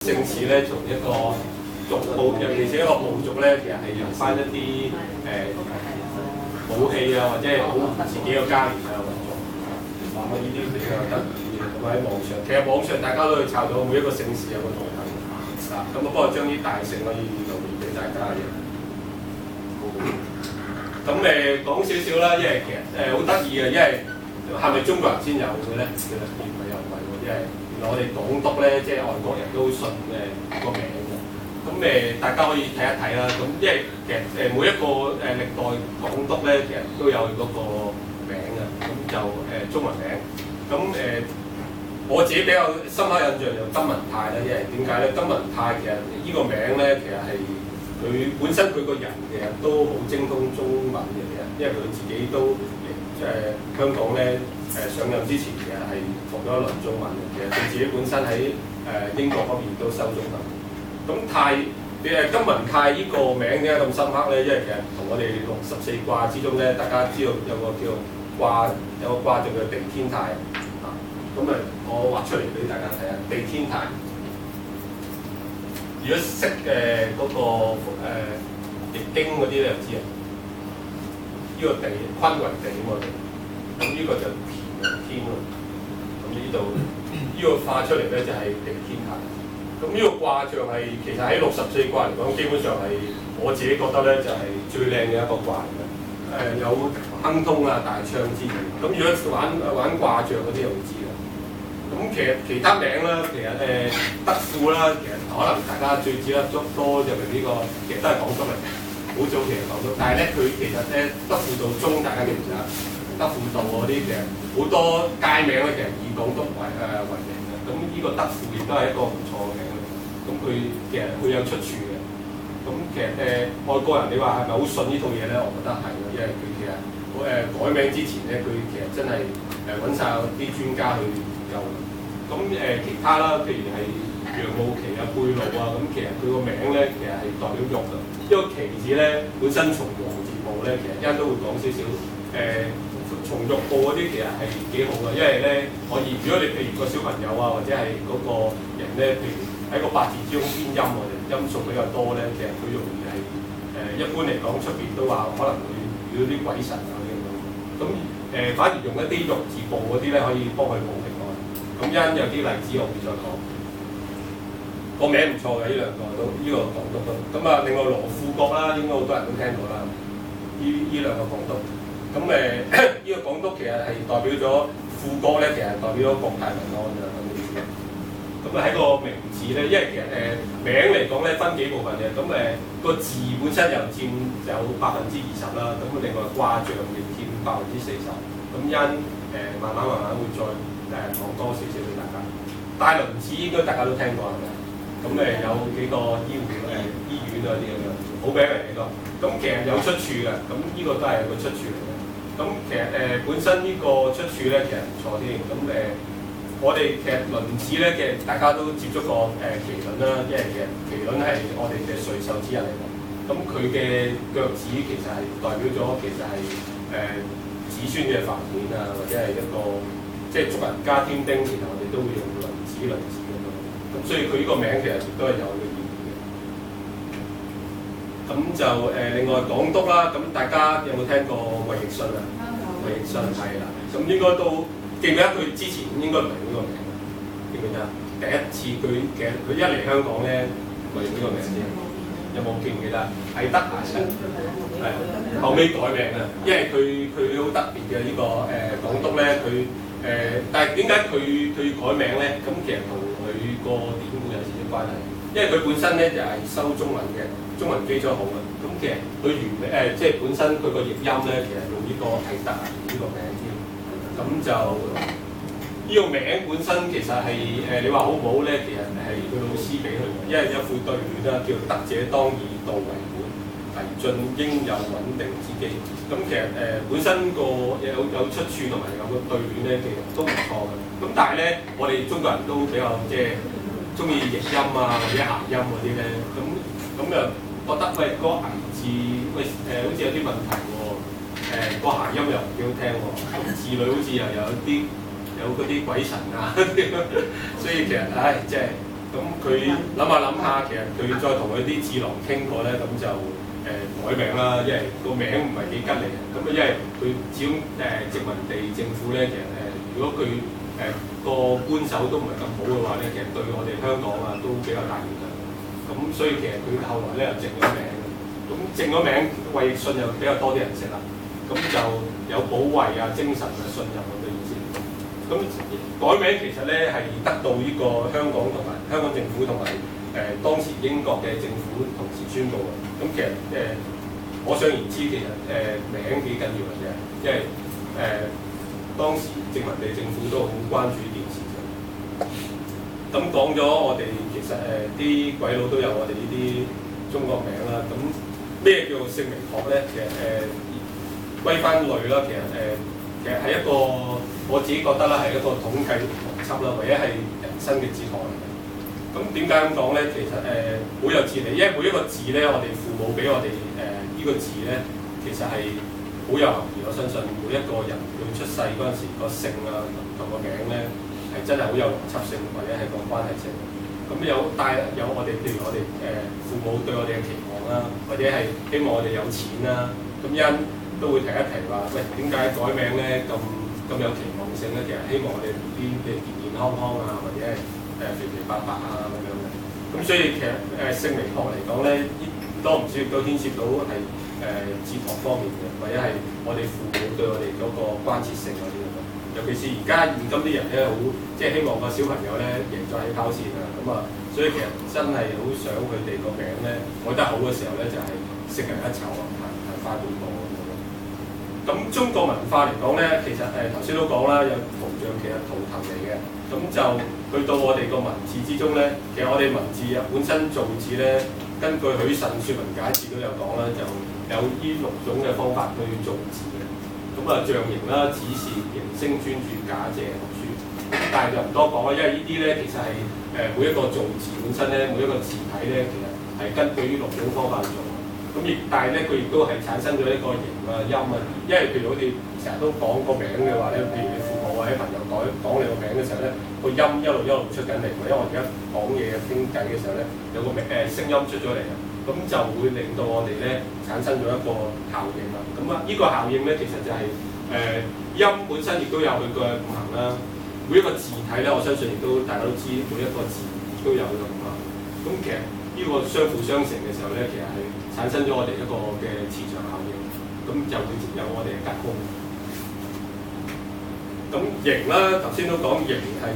姓氏咧，從一個族部，尤其是一個部族咧，其實係用翻一啲武器啊，或者係好自己個家園啊運作。咁呢啲比較得意嘅。咁喺網上，其實網上大家都可以抄到每一個姓氏有個圖騰啊。咁我幫我將啲大姓可以留言俾大家嘅。咁講少少啦，因為其實好得意嘅，因為係咪中國人先有嘅咧？其實唔係又唔係喎，因為我哋港督咧，即係外國人都信個名嘅。咁大家可以睇一睇啦。咁因為其實每一個歷代港督咧，其實都有嗰個名啊。咁就中文名。咁我自己比較深刻印象就金文泰啦。因為點解咧？金文泰其實呢個名咧，其實係佢本身佢個人其實都好精通中文嘅。因為佢自己都香港咧。上任之前其實係學咗一輪中文嘅，其實佢自己本身喺英國嗰邊都修中文。咁金文泰呢個名點解咁深刻咧？因為其實同我哋64卦之中咧，大家知道有個叫卦，有個卦叫地天泰啊。咁我畫出嚟俾大家睇下，地天泰。如果識嗰個易經嗰啲咧，就知啊。呢個地坤為地啊嘛，咁呢個就天咯，咁呢度呢個化出嚟咧就係地天泰。咁呢個卦象係其實喺64卦嚟講，基本上係我自己覺得咧就係最靚嘅一個卦嚟嘅。有亨通啊、大昌之意。咁如果玩卦象嗰啲就會知啦。咁其他名啦，其實德富啦，其實可能大家最知得多就係呢個，其實都係廣東嚟嘅，好早期嘅廣東。但係咧佢其實咧德富道中，大家記唔記得？德輔道嗰啲嘅好多街名咧，其實以廣東為名嘅。咁呢個德輔亦都係一個唔錯嘅名。咁佢其實會有出處嘅。咁其實外國人你話係咪好信呢套嘢咧？我覺得係嘅，因為佢其實改名之前咧，佢其實真係揾晒啲專家去研究。咁其他啦，譬如係楊慕琦啊、貝魯啊，咁其實佢個名咧，其實係代表玉嘅。因為棋字咧本身從黃字部咧，其實一陣都會講少少從玉部嗰啲其實係幾好嘅，因為咧可以，如果你譬如個小朋友啊，或者係嗰個人咧，譬如喺個八字之中偏陰或者陰數比較多咧，其實佢容易係一般嚟講出邊都話可能會遇到啲鬼神啊啲咁。咁反而用一啲玉字部嗰啲咧，可以幫佢保平安。咁因有啲例子我會再講。個名唔錯嘅呢兩個都，呢個港督都。咁啊，另外羅富國啦，應該好多人都聽過啦。呢兩個港督。咁呢個港督其實係代表咗富國咧，其實代表咗國泰民安㗎咁嘅意思。咁喺個名字咧，因為其實名嚟講咧分幾部分嘅。咁個字本身又佔有20%啦。咁另外卦象亦佔40%。咁因慢慢會再講多少少俾大家。大輪子應該大家都聽過係咪？咁有幾個醫院啊啲咁樣，好名嚟呢個。咁其實有出處嘅。咁呢個都係有個出處嚟嘅。咁其實本身呢個出處咧，其實唔錯添。咁我哋其實輪子咧，其實大家都接觸過麒麟啦，因為其實麒麟係我哋嘅瑞獸之一嚟嘅。咁佢嘅腳趾其實係代表咗其實係子孫嘅繁衍啊，或者係一個即係祝人家添丁，其實我哋都會用輪子咁樣。咁所以佢呢個名其實亦都係有嘅意義嘅。咁就另外港督啦，咁大家有冇聽過衛奕信啊？衛奕信係啦，咁應該都記唔記得佢之前應該唔係呢個名，記唔記得？第一次佢其實佢一嚟香港咧，咪用呢個名先，有冇記唔記得？係得閒嘅，係後尾改名啊，因為佢好特別嘅呢個港督咧，佢但係點解佢改名咧？咁其實同佢個典故有少少關係，因為佢本身咧就係修中文嘅。中文基礎好嘅，咁其實佢即係本身佢個譯音咧，其實用呢個係得閒呢個名添。咁就呢個名本身其實係你話好唔好咧？其實係佢老師俾佢嘅，因為有副對聯啦，叫德者當以道為本，提進應有穩定之機。咁其實本身個有出處同埋有個對聯咧，其實都唔錯嘅。咁但係咧，我哋中國人都比較即係中意譯音啊或者諧音嗰啲咧，咁又覺得喂個危字喂好似有啲問題喎，個諧音又唔幾好聽喎，字裏好似又有嗰啲鬼神啊，所以其實即係咁佢諗下，其實佢再同佢啲智囊傾過咧，咁就改名啦，因為個名唔係幾吉利。咁因為佢始終殖民地政府咧，其實如果佢個官手都唔係咁好嘅話咧，其實對我哋香港啊都比較大影響。咁所以其實佢後來咧又正咗名，咁正咗名，衛奕信又比較多啲人識啦。咁就有保衞啊、精神啊、信任咁嘅意思。咁改名其實咧係得到呢個香港同埋香港政府同埋當時英國嘅政府同時宣佈嘅。咁其實可想而知，其實名幾緊要嘅啫，因為當時殖民地政府都好關注呢件事情。咁講咗我哋其實啲鬼佬都有我哋呢啲中國名啦。咁咩叫姓名學咧？其實歸翻類啦，其實係一個我自己覺得啦，係一個統計邏輯啦，或者係人生嘅哲學嚟嘅。咁點解咁講咧？其實好有哲理，因為每一個字咧，我哋父母俾我哋呢個字咧，其實係好有含義。我相信每一個人佢出世嗰陣時個姓啊同個名咧，係真係好有邏輯性，或者係個關係性。咁有我哋，譬如我哋父母對我哋嘅期望啦，或者係希望我哋有錢啦，咁都會提一提話，喂，點解改名咧咁有期望性咧？其實希望我哋 BB 嘅健健康康啊，或者係肥肥白白啊咁樣嘅。咁所以其實姓名學嚟講咧，多唔少亦都牽涉到係哲學方面嘅，或者係我哋父母對我哋嗰個關切性嗰啲咁樣。尤其是而家現今啲人咧，好即係希望個小朋友咧贏在起跑線啊，咁啊，所以其實真係好想佢哋個名咧改得好嘅時候咧，就係勝人一籌啊，係快半步。咁中國文化嚟講咧，其實頭先都講啦，有圖像其實圖騰嚟嘅，咁就去到我哋個文字之中咧，其實我哋文字啊本身造字咧，根據許慎《說文解字》都有講啦，就有呢6種嘅方法去造字嘅。咁啊，象形啦、指示、形聲、專注、假借、學書，但係就唔多講啦，因為呢啲咧其實係每一個造字本身咧，每一個字體咧，其實係根據呢6種方法做。咁但係咧，佢亦都係產生咗一個形啊、音啊。因為譬如我哋成日都講個名嘅話咧，譬如你父母或者朋友講你個名嘅時候咧，個音一路出緊嚟。因為我而家講嘢傾偈嘅時候咧，有個聲音出咗嚟啊，咁就會令到我哋咧產生咗一個效應啦。咁啊，呢個效應咧，其實就係音本身亦都有佢嘅五行啦。每一個字體咧，我相信亦都大家都知，每一個字都有嘅五行。咁其實呢個相輔相成嘅時候咧，其實係產生咗我哋一個嘅磁場效應，咁就會有我哋嘅吉凶。咁形啦，頭先都講形係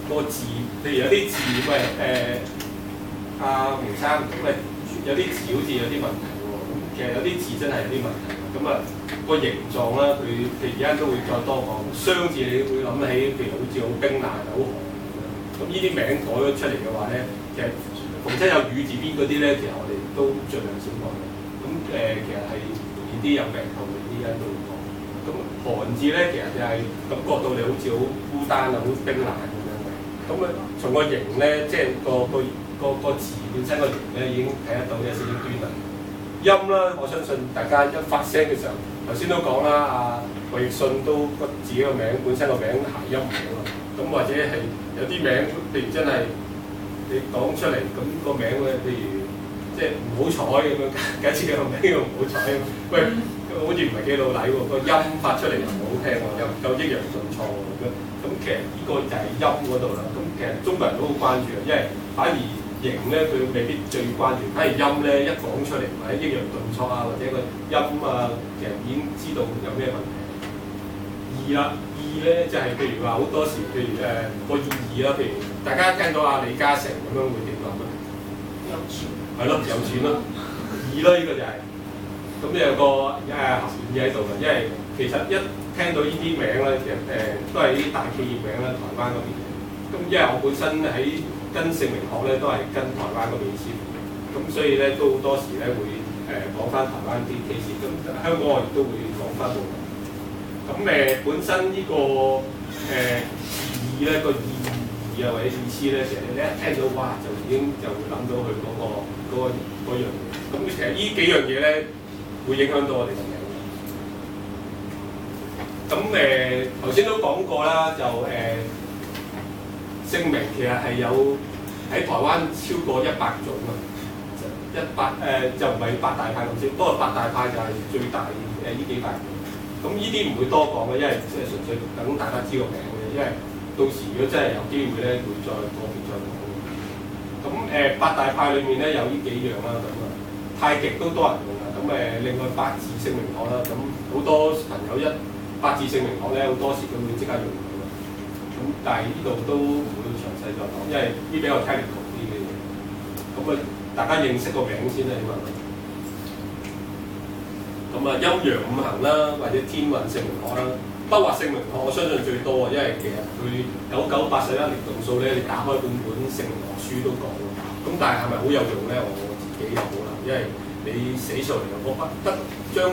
個字，譬如有啲字喂阿吳生，喂有啲字好似有啲問題喎。咁其實有啲字真係有啲問題。咁啊個形狀啦，佢譬如而家都會再多講。雙字你會諗起，譬如好似好冰冷、好寒咁樣。咁呢啲名改咗出嚟嘅話咧，其實逢親有雨字邊嗰啲咧，其實我哋都盡量少講嘅。咁其實係容易啲有病痛嘅啲人都會講。咁寒字咧，其實就係感覺到你好似好孤單啊、好冰冷咁樣嘅。咁啊，從個形咧，即係個字本身個形咧，已經睇得到有少少端倪。音啦，我相信大家一發聲嘅時候，頭先都講啦，阿衛奕信都自己個名本身個名諧音嚟㗎嘛。咁或者係有啲名，譬如真係你講出嚟，咁個名咧，譬如即係唔好彩咁樣，假設你個名叫唔好彩，喂，好似唔係幾老禮喎，個音發出嚟又唔好聽喎，又唔夠抑揚頓挫喎咁。咁其實呢個就係音嗰度啦。咁其實中國人都好關注嘅，因為反而形咧佢未必最關注，反而音咧一講出嚟，或者抑揚頓挫啊，或者個音啊，其實已經知道有咩問題。義啦，義咧就係、是、譬如話好多時，譬如個意義啦，譬如大家聽到阿李嘉誠咁樣會點諗咧？有錢。係咯，有錢咯。義咯，呢個就係、是。咁有個含義喺度嘅，因為其實一聽到呢啲名咧，其實都係啲大企業名啦，台灣嗰邊。咁因為我本身喺跟姓名學咧，都係跟台灣嗰邊師傅嘅，咁所以咧都好多時咧會講翻台灣啲 case，咁香港我亦都會講翻部分。咁本身呢個字咧個意義啊或者意思咧，其實你一聽到哇就已經就會諗到佢嗰樣嘢。咁其實呢幾樣嘢咧會影響到我哋嘅名。咁頭先都講過啦，就姓名其實係有喺台灣超過100種啊，就唔係八大派咁少，不過八大派就係最大呢幾大。咁呢啲唔會多講嘅，因為即係純粹等大家知個名嘅，因為到時如果真係有機會咧，會再個別再講。咁八大派裏面咧有呢幾樣啦，咁啊太極都多人用啦，咁另外八字姓名學啦，咁好多朋友一八字姓名學咧，好多時都會即刻用到嘅。咁但係呢度都唔會詳細再講，因為呢比較 technical 啲嘅嘢。咁啊，大家認識個名先啦，起碼。咁啊，陰陽五行啦，或者天運姓名學啦，筆畫姓名學我相信最多啊，因為其實佢9981年度數咧，你打開本姓名學書都講喎。咁但係係咪好有用咧？我自己又好啦，因為你寫出嚟我將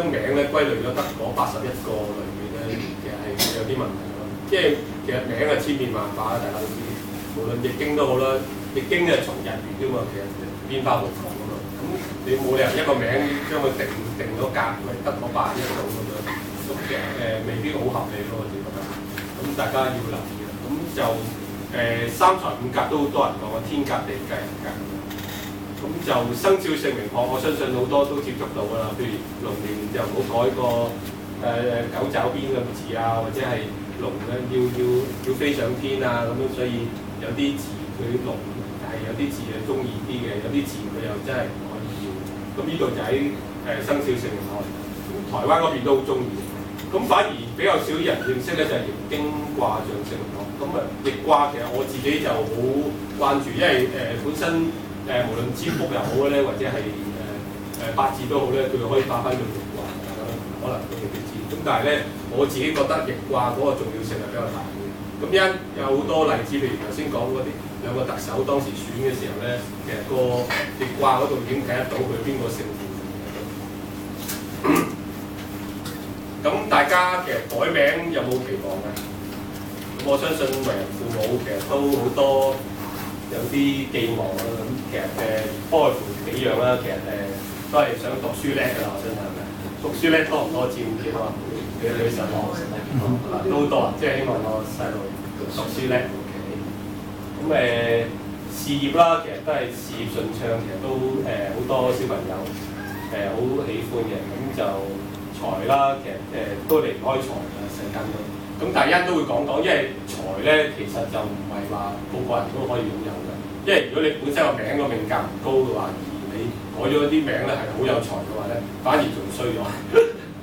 名咧歸類咗得嗰81個裏面咧，其實係有啲問題咯。因為其實名係千變萬化啦，大家都知，無論易經都好啦，易經係從日元啫嘛，其實變化無常。你冇理由一個名將佢定咗格，咪得嗰81種咁樣，咁其實未必好合理咯，我自己覺得。咁大家要留意啦。咁就三才五格都好多人講啊，天格、地格、人格。咁就生肖姓名學，我相信好多都接觸到㗎啦。譬如龍年就唔好改個九爪邊咁字啊，或者係龍咧要飛上天啊咁樣，所以有啲字佢龍係有啲字係中意啲嘅，有啲字佢又真係。咁呢度就喺生肖姓名學，咁台灣嗰邊都好中意。咁反而比較少人認識咧，就係易經卦象姓名學。咁易卦其實我自己就好關注，因為本身無論占卜又好咧，或者係八字都好咧，佢可以化翻做易卦，可能都未必知。咁但係咧，我自己覺得易卦嗰個重要性係比較大嘅。咁有好多例子，譬如頭先講嗰啲。兩個特首當時選嘅時候咧，其實個易卦嗰度已經睇得到佢邊個勝負。咁大家其實改名有冇期望嘅？咁我相信為人父母其實都好多有啲寄望啦。咁其實不外乎幾樣啦。其實都係想讀書叻㗎啦，我相信係咪？讀書叻多唔多佔幾多？你實話都好多啊！即係希望個細路讀書叻。咁事業啦，其實都係事業順暢，其實都好多小朋友好喜歡嘅。咁就財啦，其實都離唔開財嘅世間都。咁大家都會講，因為財咧其實就唔係話個個人都可以擁有嘅。因為如果你本身個名個命格唔高嘅話，而你改咗啲名咧係好有財嘅話咧，反而仲衰咗，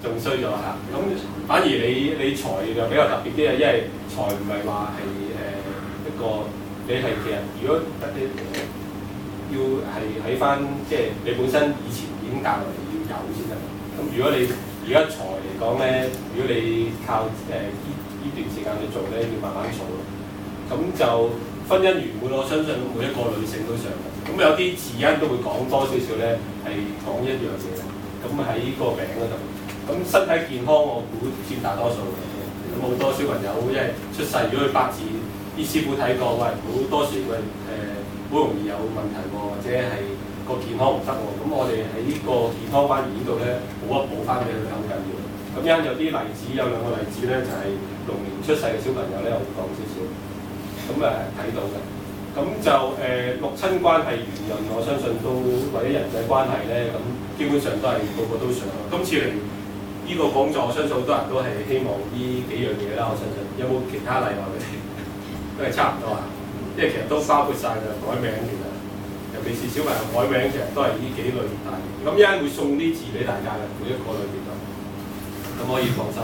仲衰咗嚇。咁反而你財就比較特別啲啊，因為財唔係話係一個。你係其實如果要係喺翻，即係你本身以前已經教落嚟要有先得。咁如果你而家財嚟講咧，如果你靠呢段時間去做咧，要慢慢做咯。咁就婚姻圓滿，我相信每一個女性都想嘅。咁有啲字音都會講多少少咧，係講一樣嘢。咁喺個名嗰度，咁身體健康我估佔大多數嘅。咁好多小朋友因為出世如果佢八字。啲師傅睇過，喂，好多時喂好容易有問題喎，或者係個健康唔得喎。咁我哋喺呢個健康關係呢度咧，補一補翻俾佢好緊要。咁因有啲例子，有兩個例子咧，就係龍年出世嘅小朋友咧，我會講少少。咁睇到嘅。咁就六親關係圓潤，我相信都或者人際關係咧，咁基本上都係個個都想。今次嚟呢個講座，我相信好多人都係希望呢幾樣嘢啦。我相信有冇其他例外嘅？都係差唔多啊，即係其實都包括晒嘅改名其實，尤其是小朋友改名其實都係呢幾類大嘅。咁一陣會送啲字俾大家嘅，每一個裏邊都，咁可以放心。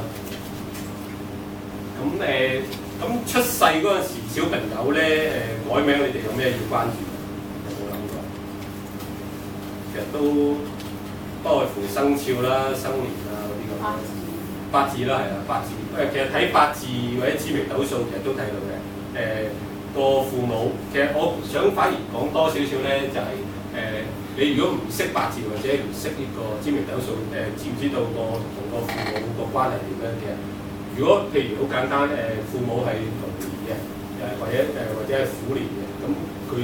咁出世嗰陣時，小朋友咧改名，你哋有咩要關注？有冇諗過？其實都不外乎生肖啦、生年啊嗰啲咁。八字啦，係啊，八字其實睇八字或者紫微斗數，其實都睇到嘅。個父母，其實我想反而講多少少咧，就係你如果唔識八字或者唔識呢個紫微斗數，知唔知道同個父母個關係點咧？其實如果譬如好簡單，父母係龍年嘅，或者係虎年嘅，咁佢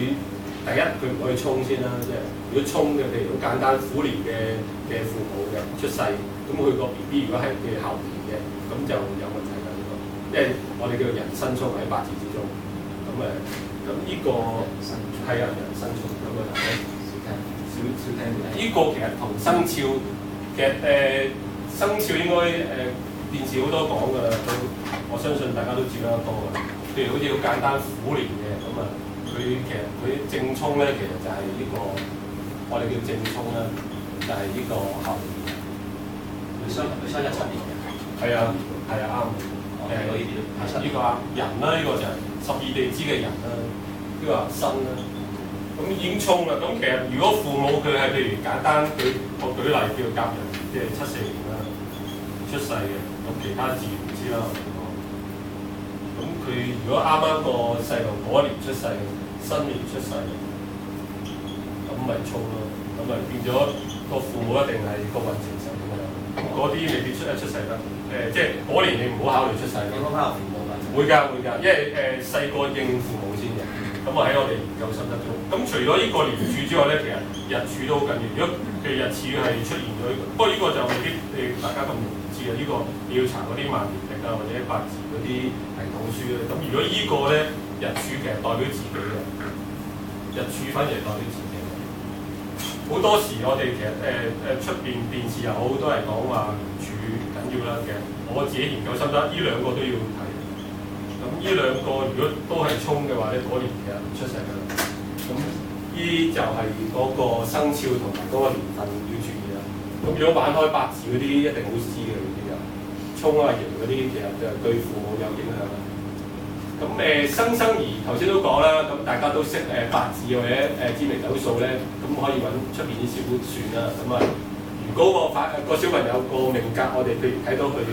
第一佢唔可以衝先啦，即係如果衝嘅，譬如好簡單，虎年嘅父母嘅出世，咁佢個 BB 如果係佢後年嘅，咁就有問題㗎呢個，因為我哋叫人生衝喺八字之中，咁咁呢個係人生肖咁啊，少聽嘅。呢個其實同生肖其實生肖應該電視好多講㗎啦，我相信大家都知得多㗎。譬如好似好簡單虎年嘅咁啊，其實佢正沖咧，其實就係呢個我哋叫正沖啦，就係呢個猴年。佢相17年嘅。係啊，啱。呢個人啦，呢個就係12地支嘅人啦，呢個申啦。咁已經沖啦。咁其實如果父母佢係譬如簡單，我舉例叫甲人，即係74年啦出世嘅，咁其他字唔知啦。咁佢如果啱啱個細路嗰一年出世，新年出世，咁咪沖咯。咁咪變咗個父母一定係個運程上咁樣。嗰啲未必出世得。即係嗰年你唔好考慮出世。你講翻父母㗎？會㗎，因為細個應父母先嘅。咁喺我哋研究心得中，咁除咗呢個年柱之外咧，其實日柱都好緊要。如果譬如日柱係出現咗，不過呢個就未必大家咁容易知啊。呢個你要查嗰啲萬年曆啊，或者八字嗰啲系統書咧。咁如果呢個咧日柱其實代表自己嘅，日柱反而係代表自己嘅。好多時我哋其實出邊電視又好，都係講話柱緊要啦嘅。我自己研究心得，呢兩個都要睇。咁呢兩個如果都係沖嘅話咧，嗰年其實唔出世㗎啦。咁呢就係嗰個生肖同埋嗰個年份要注意啦。咁如果玩開八字嗰啲，一定好知嘅呢啲就沖啊刑嗰啲，其實就對父母有影響啦。咁生兒頭先都講啦，咁大家都識八字或者知名斗數咧，咁可以揾出邊啲師傅算啦。咁啊，如果個小朋友個命格，我哋譬如睇到佢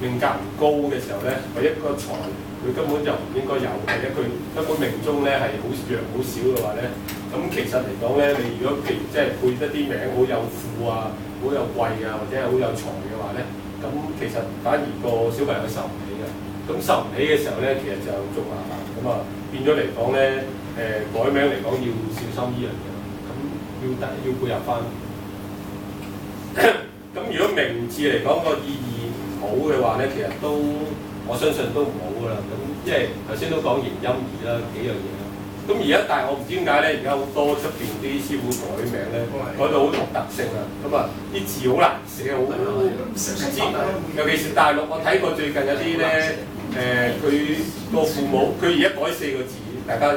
命格唔高嘅時候咧，或者個財佢根本就唔應該有，或者佢根本命中咧係好弱好少嘅話咧，咁其實嚟講咧，你如果譬如即係配一啲名好有富啊、好有貴啊，或者係好有財嘅話咧，咁其實反而個小朋友受唔起嘅。咁受唔起嘅時候咧，其實就仲麻煩。咁啊變咗嚟講咧，改名嚟講要小心呢樣嘢，咁要配合翻。咁如果名字嚟講個意義好嘅話咧，其實都我相信都唔好噶啦。咁即係頭先都講形音義啦，幾樣嘢啦。咁而家但係我唔知點解咧，而家好多出邊啲師傅改名咧，改到好獨特性啊。咁啊啲字好難寫，好唔知。尤其是大陸，我睇過最近有啲咧，佢個父母佢而家改4個字，大家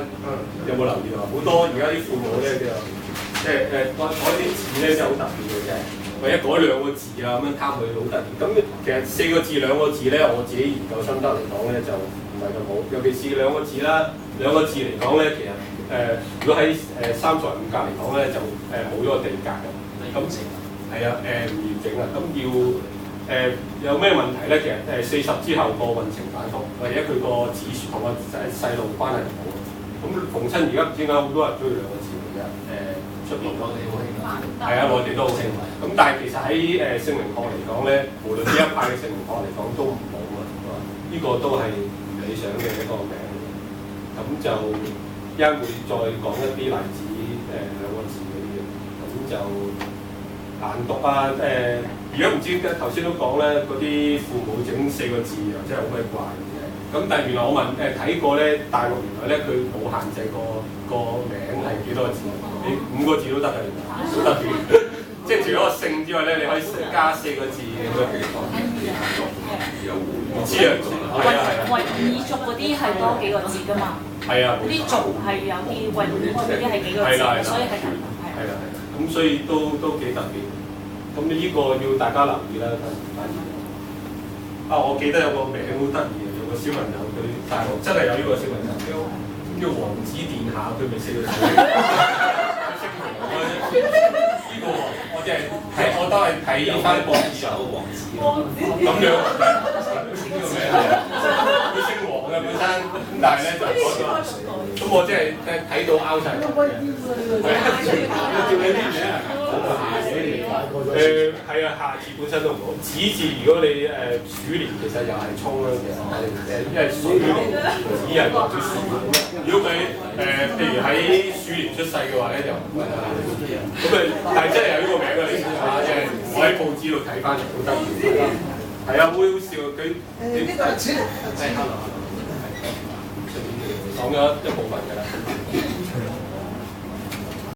有冇留意啊？好多而家啲父母咧就即係改啲字咧真係好特別嘅啫。或者改2個字啊，咁樣貪佢好得意。咁其實4個字2個字咧，我自己研究心得嚟講咧就唔係咁好。尤其是2個字啦，2個字嚟講咧，其實如果喺3才5格嚟講咧，就冇咗個地格嘅。咁係啊，唔完整啊。咁要有咩問題咧？其實40之後個運程反覆，或者佢個子孫同個細路關係唔好。咁逢親而家唔知點解好多人中意2個字嘅啫。出邊我哋好興，係啊，我哋都好興。咁但係其實喺姓名學嚟講咧，無論呢一派嘅姓名學嚟講都唔好啊。呢個都係唔理想嘅一個名。咁就一陣會再講一啲例子，2個字嗰啲嘅。咁就難讀啊！如果唔知頭先都講咧，嗰啲父母整4個字又真係好鬼怪嘅。咁但係原來我睇過咧，大陸原來咧佢冇限制個名係幾多個字，你5個字都得嘅，好特別。即係除咗個姓之外咧，你可以加4個字咁樣。唔知啊，係啊。維吾爾族嗰啲係多幾個字㗎嘛？係啊。啲族係有啲維吾爾嗰啲係幾個字，所以係咁。係啦。咁所以都幾特別。咁呢個要大家留意啦，反而。我記得有個名好得意。個小朋友佢大陸真係有呢個小朋友，叫王子殿下，佢咪4個字。佢姓王啊！呢個我真係我都係睇翻報紙有王子咁樣。呢個名佢姓王嘅本身，咁但係咧就嗰個，咁我真係睇到拗晒。叫你啲名啊！係啊，下字本身都唔好。子字如果你鼠年其實又係沖啦，其實因為水年子係代表鼠。如果佢譬如喺鼠年出世嘅話咧，就唔係啦。咁但係真係有呢個名㗎，你試下即係我喺報紙度睇翻嚟，好得意。係啊，好好笑佢。呢個係錢。係 hello。講咗一部分㗎啦。